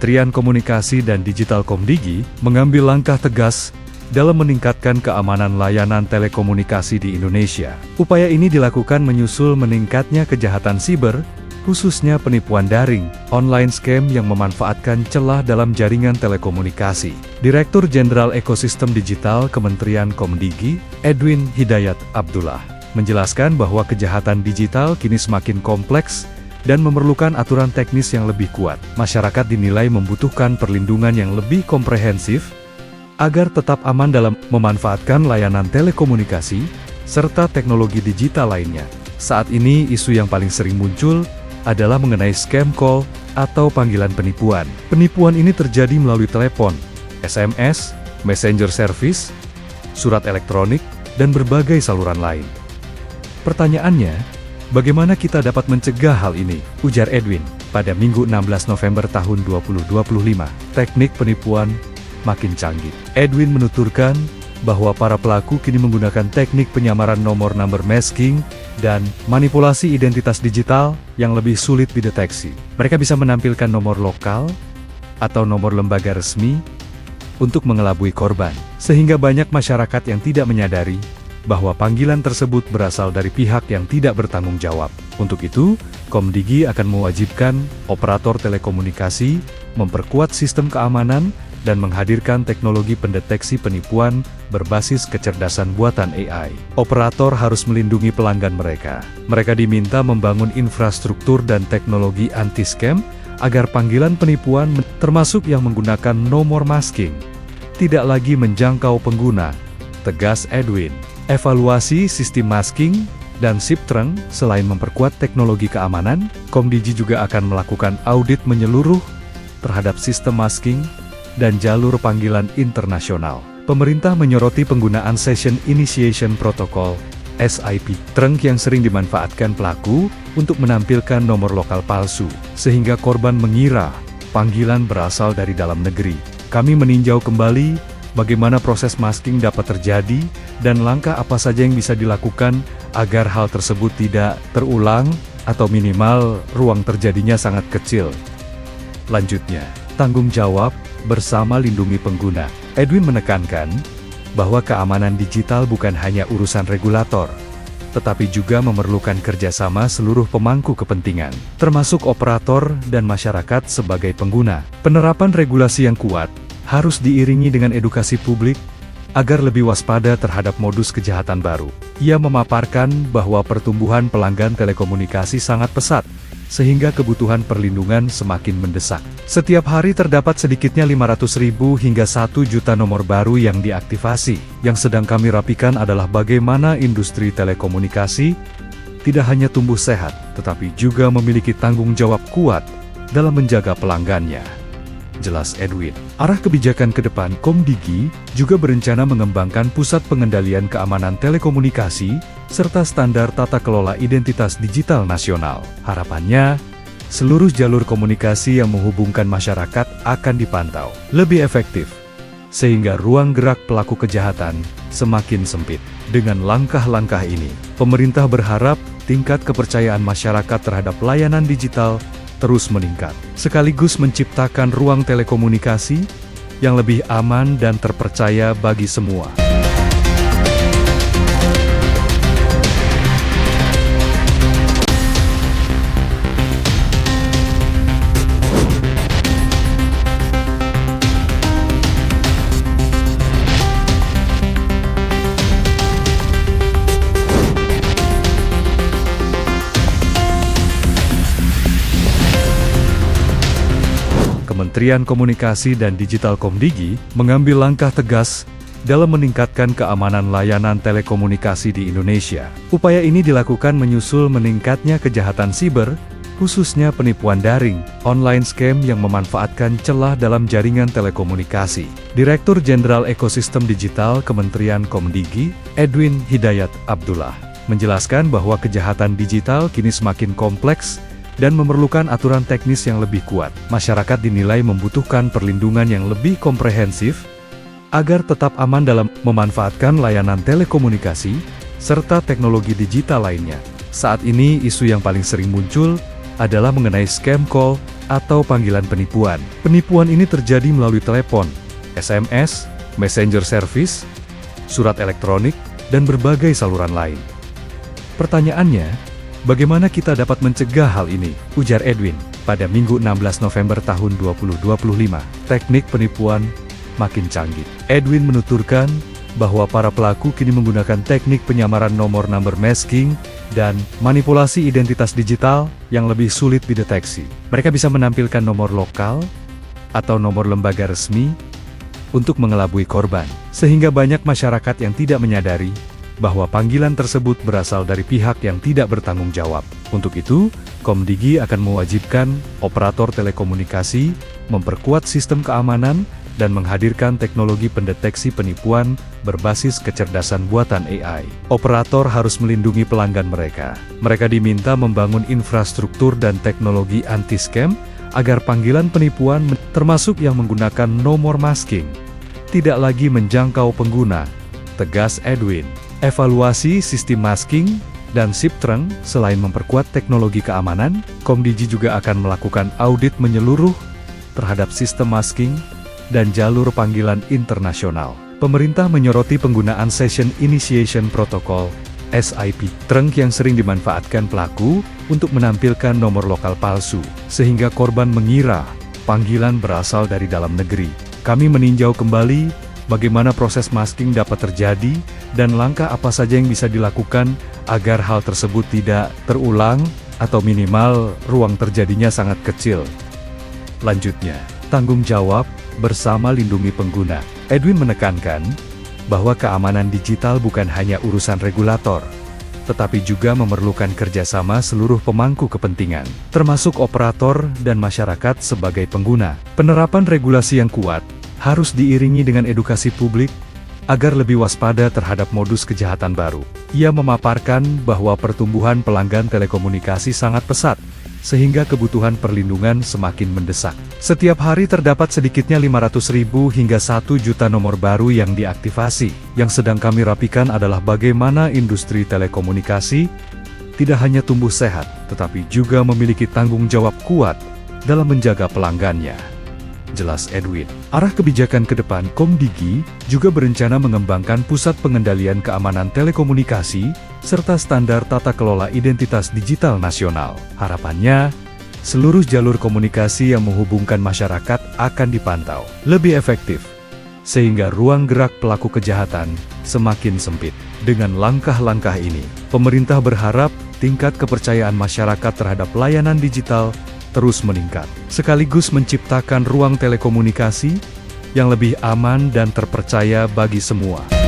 Kementerian Komunikasi dan Digital Komdigi mengambil langkah tegas dalam meningkatkan keamanan layanan telekomunikasi di Indonesia. Upaya ini dilakukan menyusul meningkatnya kejahatan siber, khususnya penipuan daring, online scam yang memanfaatkan celah dalam jaringan telekomunikasi. Direktur Jenderal Ekosistem Digital Kementerian Komdigi, Edwin Hidayat Abdullah, menjelaskan bahwa kejahatan digital kini semakin kompleks dan memerlukan aturan teknis yang lebih kuat. Masyarakat dinilai membutuhkan perlindungan yang lebih komprehensif agar tetap aman dalam memanfaatkan layanan telekomunikasi serta teknologi digital lainnya. Saat ini isu yang paling sering muncul adalah mengenai scam call atau panggilan penipuan. Penipuan ini terjadi melalui telepon, SMS, messenger service, surat elektronik, dan berbagai saluran lain. Pertanyaannya, bagaimana kita dapat mencegah hal ini? Ujar Edwin, pada Minggu 16 November tahun 2025. Teknik penipuan makin canggih. Edwin menuturkan bahwa para pelaku kini menggunakan teknik penyamaran nomor masking dan manipulasi identitas digital yang lebih sulit dideteksi. Mereka bisa menampilkan nomor lokal atau nomor lembaga resmi untuk mengelabui korban, sehingga banyak masyarakat yang tidak menyadari bahwa panggilan tersebut berasal dari pihak yang tidak bertanggung jawab. Untuk itu, Komdigi akan mewajibkan operator telekomunikasi memperkuat sistem keamanan dan menghadirkan teknologi pendeteksi penipuan berbasis kecerdasan buatan AI. Operator harus melindungi pelanggan mereka. Mereka diminta membangun infrastruktur dan teknologi anti-scam agar panggilan penipuan, termasuk yang menggunakan nomor masking, tidak lagi menjangkau pengguna, tegas Edwin. Evaluasi sistem masking dan SIP-trunk. Selain memperkuat teknologi keamanan, Komdigi juga akan melakukan audit menyeluruh terhadap sistem masking dan jalur panggilan internasional. Pemerintah menyoroti penggunaan Session Initiation Protocol (SIP) trunk yang sering dimanfaatkan pelaku untuk menampilkan nomor lokal palsu, sehingga korban mengira panggilan berasal dari dalam negeri. Kami meninjau kembali bagaimana proses masking dapat terjadi dan langkah apa saja yang bisa dilakukan agar hal tersebut tidak terulang atau minimal ruang terjadinya sangat kecil. Lanjutnya, tanggung jawab bersama lindungi pengguna. Edwin menekankan bahwa keamanan digital bukan hanya urusan regulator, tetapi juga memerlukan kerjasama seluruh pemangku kepentingan, termasuk operator dan masyarakat sebagai pengguna. Penerapan regulasi yang kuat harus diiringi dengan edukasi publik agar lebih waspada terhadap modus kejahatan baru. Ia memaparkan bahwa pertumbuhan pelanggan telekomunikasi sangat pesat, sehingga kebutuhan perlindungan semakin mendesak. Setiap hari terdapat sedikitnya 500.000 hingga 1 juta nomor baru yang diaktifasi. Yang sedang kami rapikan adalah bagaimana industri telekomunikasi tidak hanya tumbuh sehat, tetapi juga memiliki tanggung jawab kuat dalam menjaga pelanggannya. Jelas Edwin. Arah kebijakan ke depan, Komdigi juga berencana mengembangkan pusat pengendalian keamanan telekomunikasi serta standar tata kelola identitas digital nasional. Harapannya, seluruh jalur komunikasi yang menghubungkan masyarakat akan dipantau lebih efektif, sehingga ruang gerak pelaku kejahatan semakin sempit. Dengan langkah-langkah ini, pemerintah berharap tingkat kepercayaan masyarakat terhadap layanan digital terus meningkat, sekaligus menciptakan ruang telekomunikasi yang lebih aman dan terpercaya bagi semua. Kementerian Komunikasi dan Digital Komdigi mengambil langkah tegas dalam meningkatkan keamanan layanan telekomunikasi di Indonesia. Upaya ini dilakukan menyusul meningkatnya kejahatan siber, khususnya penipuan daring, online scam yang memanfaatkan celah dalam jaringan telekomunikasi. Direktur Jenderal Ekosistem Digital Kementerian Komdigi, Edwin Hidayat Abdullah, menjelaskan bahwa kejahatan digital kini semakin kompleks dan memerlukan aturan teknis yang lebih kuat. Masyarakat dinilai membutuhkan perlindungan yang lebih komprehensif agar tetap aman dalam memanfaatkan layanan telekomunikasi serta teknologi digital lainnya. Saat ini isu yang paling sering muncul adalah mengenai scam call atau panggilan penipuan. Penipuan ini terjadi melalui telepon, SMS, messenger service, surat elektronik, dan berbagai saluran lain. Pertanyaannya, bagaimana kita dapat mencegah hal ini? Ujar Edwin. Pada Minggu 16 November tahun 2025, teknik penipuan makin canggih. Edwin menuturkan bahwa para pelaku kini menggunakan teknik penyamaran nomor number masking dan manipulasi identitas digital yang lebih sulit dideteksi. Mereka bisa menampilkan nomor lokal atau nomor lembaga resmi untuk mengelabui korban, sehingga banyak masyarakat yang tidak menyadari bahwa panggilan tersebut berasal dari pihak yang tidak bertanggung jawab. Untuk itu, Komdigi akan mewajibkan operator telekomunikasi memperkuat sistem keamanan dan menghadirkan teknologi pendeteksi penipuan berbasis kecerdasan buatan AI. Operator harus melindungi pelanggan mereka. Mereka diminta membangun infrastruktur dan teknologi anti-scam agar panggilan penipuan, termasuk yang menggunakan nomor masking, tidak lagi menjangkau pengguna, tegas Edwin. Evaluasi sistem masking dan SIP Trunk. Selain memperkuat teknologi keamanan, Komdigi juga akan melakukan audit menyeluruh terhadap sistem masking dan jalur panggilan internasional. Pemerintah menyoroti penggunaan Session Initiation Protocol (SIP) Trunk yang sering dimanfaatkan pelaku untuk menampilkan nomor lokal palsu, sehingga korban mengira panggilan berasal dari dalam negeri. Kami meninjau kembali bagaimana proses masking dapat terjadi dan langkah apa saja yang bisa dilakukan agar hal tersebut tidak terulang atau minimal ruang terjadinya sangat kecil. Lanjutnya, tanggung jawab bersama lindungi pengguna. Edwin menekankan bahwa keamanan digital bukan hanya urusan regulator, tetapi juga memerlukan kerjasama seluruh pemangku kepentingan, termasuk operator dan masyarakat sebagai pengguna. Penerapan regulasi yang kuat harus diiringi dengan edukasi publik agar lebih waspada terhadap modus kejahatan baru. Ia memaparkan bahwa pertumbuhan pelanggan telekomunikasi sangat pesat, sehingga kebutuhan perlindungan semakin mendesak. Setiap hari terdapat sedikitnya 500.000 hingga 1 juta nomor baru yang diaktifasi. Yang sedang kami rapikan adalah bagaimana industri telekomunikasi tidak hanya tumbuh sehat, tetapi juga memiliki tanggung jawab kuat dalam menjaga pelanggannya, jelas Edwin. Arah kebijakan ke depan, Komdigi juga berencana mengembangkan pusat pengendalian keamanan telekomunikasi serta standar tata kelola identitas digital nasional. Harapannya, seluruh jalur komunikasi yang menghubungkan masyarakat akan dipantau lebih efektif, sehingga ruang gerak pelaku kejahatan semakin sempit. Dengan langkah-langkah ini, pemerintah berharap tingkat kepercayaan masyarakat terhadap layanan digital terus meningkat, sekaligus menciptakan ruang telekomunikasi yang lebih aman dan terpercaya bagi semua.